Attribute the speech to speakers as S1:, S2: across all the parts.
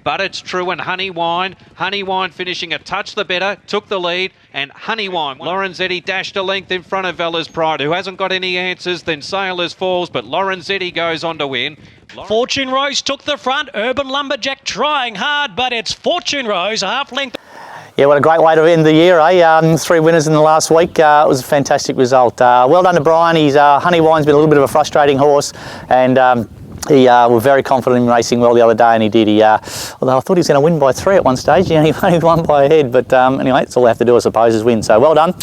S1: but it's True and Honeywine. Honeywine finishing a touch the better, took the lead, and Honeywine. Lorenzetti dashed a length in front of Vella's Pride, who hasn't got any answers. Then Sailors Falls, but Lorenzetti goes on to win.
S2: Fortune Rose took the front. Urban Lumberjack trying hard, but it's Fortune Rose, half length.
S3: Yeah, what a great way to end the year, eh? 3 winners in the last week. It was a fantastic result. Well done to Brian. Honeywine's been a little bit of a frustrating horse, and he was very confident in racing well the other day, and he did. Although I thought he was going to win by 3 at one stage, he only won by a head. But anyway, that's all they have to do, I suppose, is win. So well done.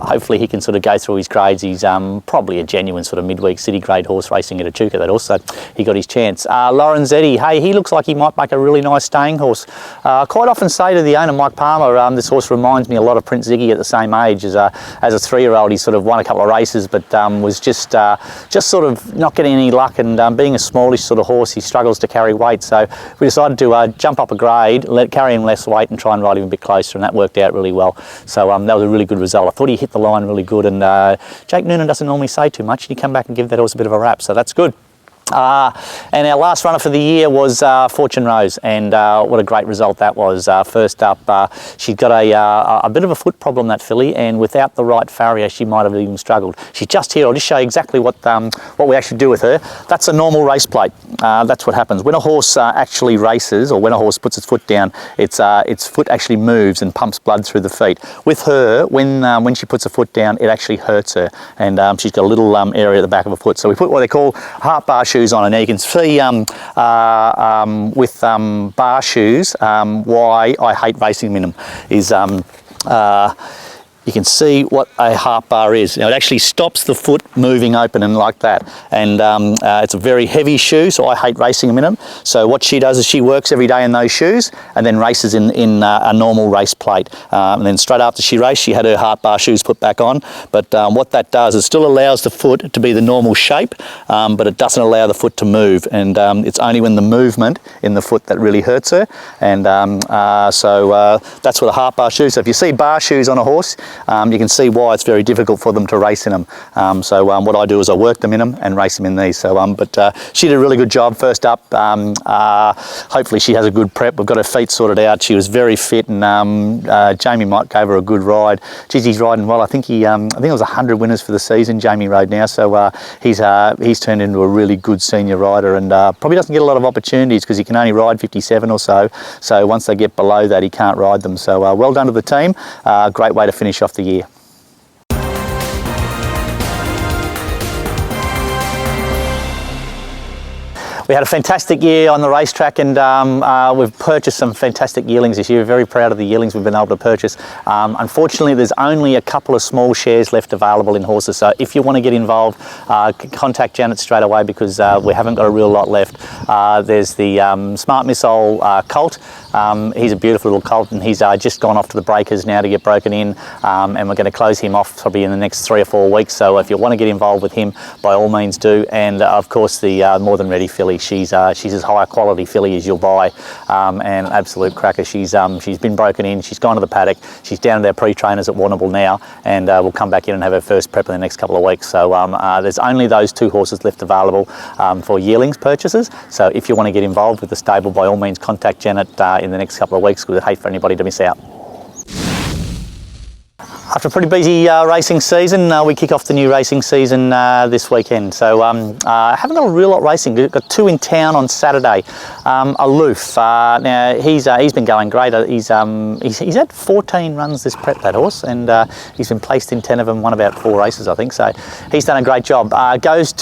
S3: Hopefully he can sort of go through his grades. He's probably a genuine sort of midweek city grade horse racing at Echuca. That also he got his chance. Lorenzetti, hey, he looks like he might make a really nice staying horse. I quite often say to the owner, Mike Palmer, this horse reminds me a lot of Prince Ziggy at the same age. As a 3-year-old, he sort of won a couple of races, but was just sort of not getting any luck, and being a smallish sort of horse, he struggles to carry weight. So we decided to jump up a grade, carry him less weight, and try and ride him a bit closer, and that worked out really well. So that was a really good result. I thought he hit the line really good, and Jake Noonan doesn't normally say too much, and he come back and give that horse a bit of a rap, so that's good. And our last runner for the year was Fortune Rose, and what a great result that was. First up, she's got a bit of a foot problem, that filly, and without the right farrier she might have even struggled. She's just here. I'll just show you exactly what we actually do with her. That's a normal race plate. That's what happens when a horse actually races, or when a horse puts its foot down. Its foot actually moves and pumps blood through the feet. With her, when she puts her foot down, it actually hurts her, and she's got a little area at the back of her foot. So we put what they call heart bar shoes on, and now you can see with bar shoes why I hate racing them in them is you can see what a heart bar is. Now it actually stops the foot moving open and like that, and it's a very heavy shoe, so I hate racing them in them. So what she does is she works every day in those shoes and then races in a normal race plate, and then straight after she raced she had her heart bar shoes put back on. But what that does is still allows the foot to be the normal shape, but it doesn't allow the foot to move, and it's only when the movement in the foot that really hurts her. And so that's what a heart bar shoe. So if you see bar shoes on a horse, you can see why it's very difficult for them to race in them. So what I do is I work them in them and race them in these. So, but she did a really good job first up. Hopefully she has a good prep. We've got her feet sorted out. She was very fit, and Jamie Mott gave her a good ride. Geez, he's riding well. I think it was 100 winners for the season, Jamie rode now. So he's turned into a really good senior rider, and probably doesn't get a lot of opportunities because he can only ride 57 or so. So once they get below that, he can't ride them. So well done to the team. Great way to finish off the year. We had a fantastic year on the racetrack, and we've purchased some fantastic yearlings this year. We're very proud of the yearlings we've been able to purchase. Unfortunately, there's only a couple of small shares left available in horses, so if you want to get involved, contact Janet straight away, because we haven't got a real lot left. There's the Smart Missile colt. He's a beautiful little colt, and he's just gone off to the breakers now to get broken in, and we're going to close him off probably in the next 3 or 4 weeks. So if you want to get involved with him, by all means do. And of course the More Than Ready filly. She's as high a quality filly as you'll buy, and absolute cracker. She's been broken in. She's gone to the paddock. She's down at our pre-trainers at Warrnambool now, and we'll come back in and have her first prep in the next couple of weeks. So there's only those 2 horses left available for yearlings purchases. So if you want to get involved with the stable, by all means contact Janet in the next couple of weeks, because I'd hate for anybody to miss out. After a pretty busy racing season, we kick off the new racing season this weekend. So I haven't got a real lot racing. We've got 2 in town on Saturday. Aluf, now he's been going great. He's had 14 runs this prep, that horse, and he's been placed in 10 of them, won about 4 races, I think. So he's done a great job. Goes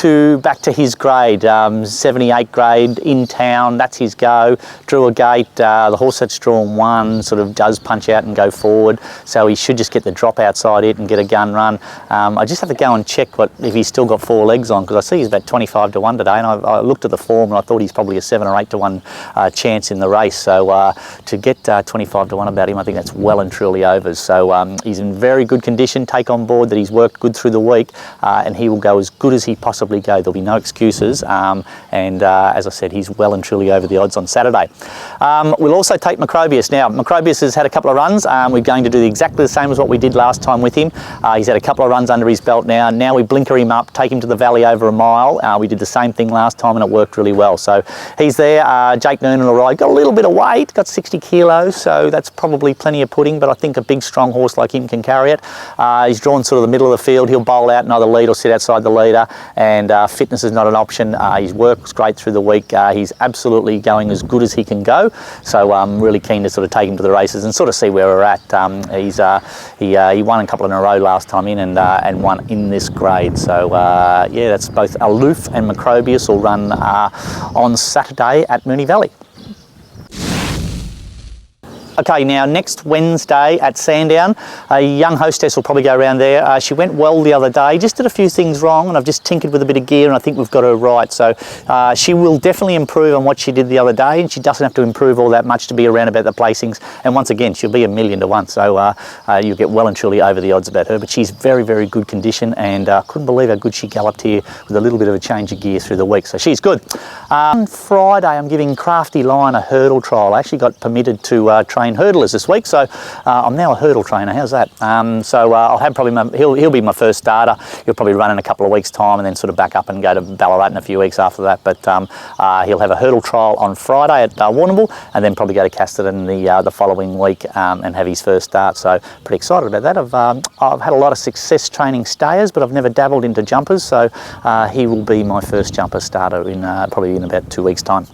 S3: back to his grade, 78 grade in town. That's his go. Drew a gate. The horse that's drawn 1 sort of does punch out and go forward, so he should just get the drop outside it and get a gun run. I just have to go and check if he's still got 4 legs on, because I see he's about 25 to 1 today, and I looked at the form and I thought he's probably a 7 or 8 to 1 chance in the race. So to get 25 to 1 about him, I think that's well and truly over. So he's in very good condition. Take on board that he's worked good through the week, and he will go as good as he possibly go. There'll be no excuses, and as I said, he's well and truly over the odds on Saturday. We'll also take Macrobius. Now, Macrobius has had a couple of runs. We're going to do exactly the same as what we did last last time with him. He's had a couple of runs under his belt now. Now we blinker him up, take him to the valley over a mile. We did the same thing last time and it worked really well. So he's there. Jake Noonan will ride. Got a little bit of weight, got 60 kilos, so that's probably plenty of pudding, but I think a big strong horse like him can carry it. He's drawn sort of the middle of the field. He'll bowl out and either lead or sit outside the leader, and fitness is not an option. His work's great through the week. He's absolutely going as good as he can go, so I'm really keen to sort of take him to the races and sort of see where we're at. He won a couple in a row last time in and won in this grade, so yeah, that's both Aluf and Macrobius will run on Saturday at Moonee Valley. Okay, now next Wednesday at Sandown, a young hostess will probably go around there. She went well the other day, just did a few things wrong, and I've just tinkered with a bit of gear and I think we've got her right. So she will definitely improve on what she did the other day, and she doesn't have to improve all that much to be around about the placings. And once again, she'll be 1,000,000 to 1, so you'll get well and truly over the odds about her. But she's very, very good condition, and couldn't believe how good she galloped here with a little bit of a change of gear through the week. So she's good. On Friday, I'm giving Crafty Lion a hurdle trial. I actually got permitted to train hurdlers this week, so I'm now a hurdle trainer. How's that? So I'll have probably he'll be my first starter. He'll probably run in a couple of weeks' time and then sort of back up and go to Ballarat in a few weeks after that. But he'll have a hurdle trial on Friday at Warrnambool, and then probably go to Casterton the following week and have his first start. So pretty excited about that. I've had a lot of success training stayers, but I've never dabbled into jumpers, so he will be my first jumper starter in probably in about 2 weeks' time.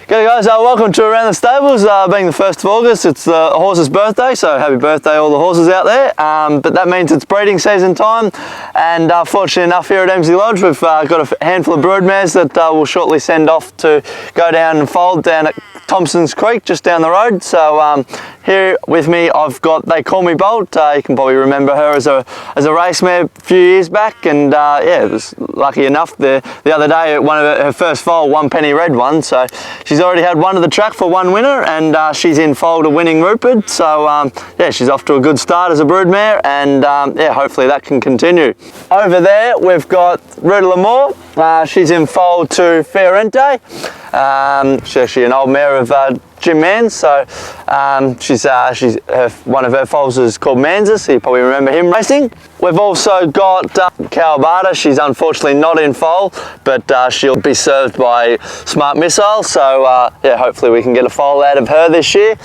S4: G'day guys, welcome to Around the Stables. Being the 1st of August, it's the horse's birthday, so happy birthday all the horses out there. But that means it's breeding season time, and fortunately enough here at Emsley Lodge we've got a handful of broodmares that we'll shortly send off to go down and fold down at Thompson's Creek, just down the road. So here with me I've got They Call Me Bolt. You can probably remember her as a race mare a few years back, and yeah, it was lucky enough the other day one of her first foal, One Penny Red won. So she's already had one of the track for one winner, and she's in foal to Winning Rupert. So yeah, she's off to a good start as a broodmare, and yeah, hopefully that can continue. Over there we've got Rita L'Amour. She's in foal to Fiorente. She's actually an old mare of Jim Mann's, so one of her foals is called Manza, so you probably remember him racing. We've also got Cowabata. She's unfortunately not in foal, but she'll be served by Smart Missile, so yeah, hopefully we can get a foal out of her this year.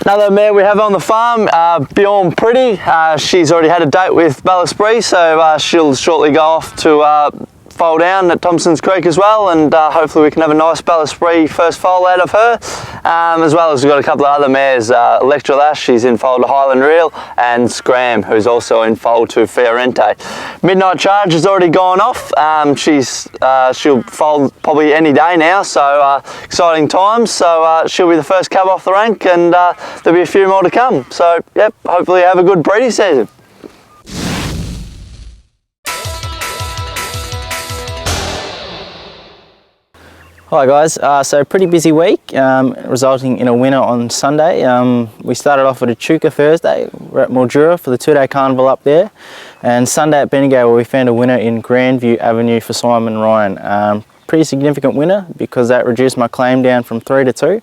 S4: Another mare we have on the farm, Bjorn Pretty. She's already had a date with Ballarat, so she'll shortly go off to foal down at Thompson's Creek as well, and hopefully we can have a nice Ballarat first foal out of her, as well as we've got a couple of other mares. Electra Lash, she's in foal to Highland Reel, and Scram, who's also in foal to Fiorente. Midnight Charge has already gone off. She'll foal probably any day now, so exciting times. So she'll be the first cab off the rank, and there'll be a few more to come. So yep, hopefully have a good breeding season.
S5: Hi guys, so pretty busy week, resulting in a winner on Sunday. We started off at Echuca Thursday. We're at Mildura for the 2-day carnival up there, and Sunday at Bendigo where we found a winner in Grandview Avenue for Simon Ryan. Pretty significant winner because that reduced my claim down from 3 to 2.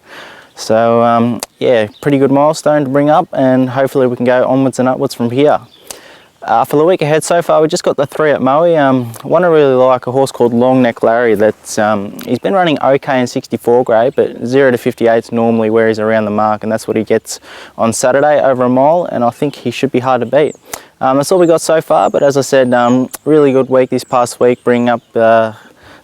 S5: So yeah, pretty good milestone to bring up, and hopefully we can go onwards and upwards from here. For the week ahead so far, we just got the 3 at Moe. One I really like, a horse called Long Neck Larry. He's been running okay in 64 grade, but 0 to 58 is normally where he's around the mark, and that's what he gets on Saturday over a mile, and I think he should be hard to beat. That's all we got so far, but as I said, really good week this past week, bringing up the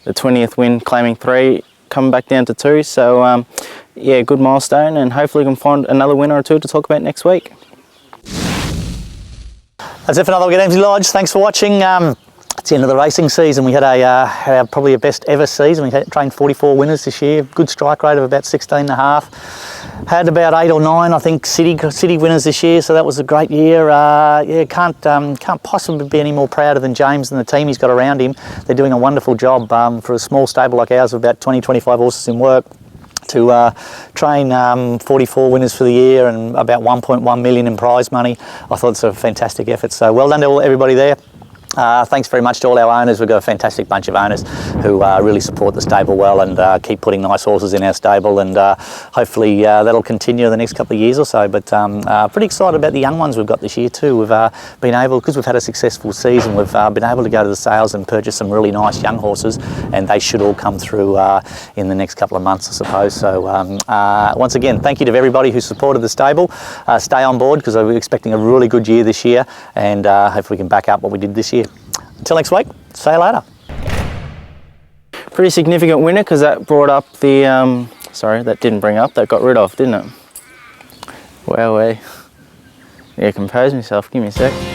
S5: 20th win, claiming 3, coming back down to 2. So yeah, good milestone, and hopefully we can find another winner or 2 to talk about next week.
S3: That's it for another look at Emsley Lodge. Thanks for watching. It's the end of the racing season. We had probably a best ever season. We trained 44 winners this year. Good strike rate of about 16.5. Had about 8 or 9, I think, city winners this year. So that was a great year. Yeah, can't possibly be any more prouder than James and the team he's got around him. They're doing a wonderful job for a small stable like ours of about 20-25 horses in work. To train 44 winners for the year and about 1.1 million in prize money. I thought it's a fantastic effort. So well done to everybody there. Thanks very much to all our owners. We've got a fantastic bunch of owners who really support the stable well and keep putting nice horses in our stable, and hopefully that'll continue the next couple of years or so. But pretty excited about the young ones we've got this year too. We've been able, because we've had a successful season, we've been able to go to the sales and purchase some really nice young horses, and they should all come through in the next couple of months, I suppose. So once again, thank you to everybody who supported the stable. Stay on board, because we're expecting a really good year this year, and hopefully we can back up what we did this year. Until next week, see you later.
S5: Pretty significant winner, because that brought up the, sorry, that didn't bring up, that got rid of, didn't it? Well, yeah, compose myself, give me a sec.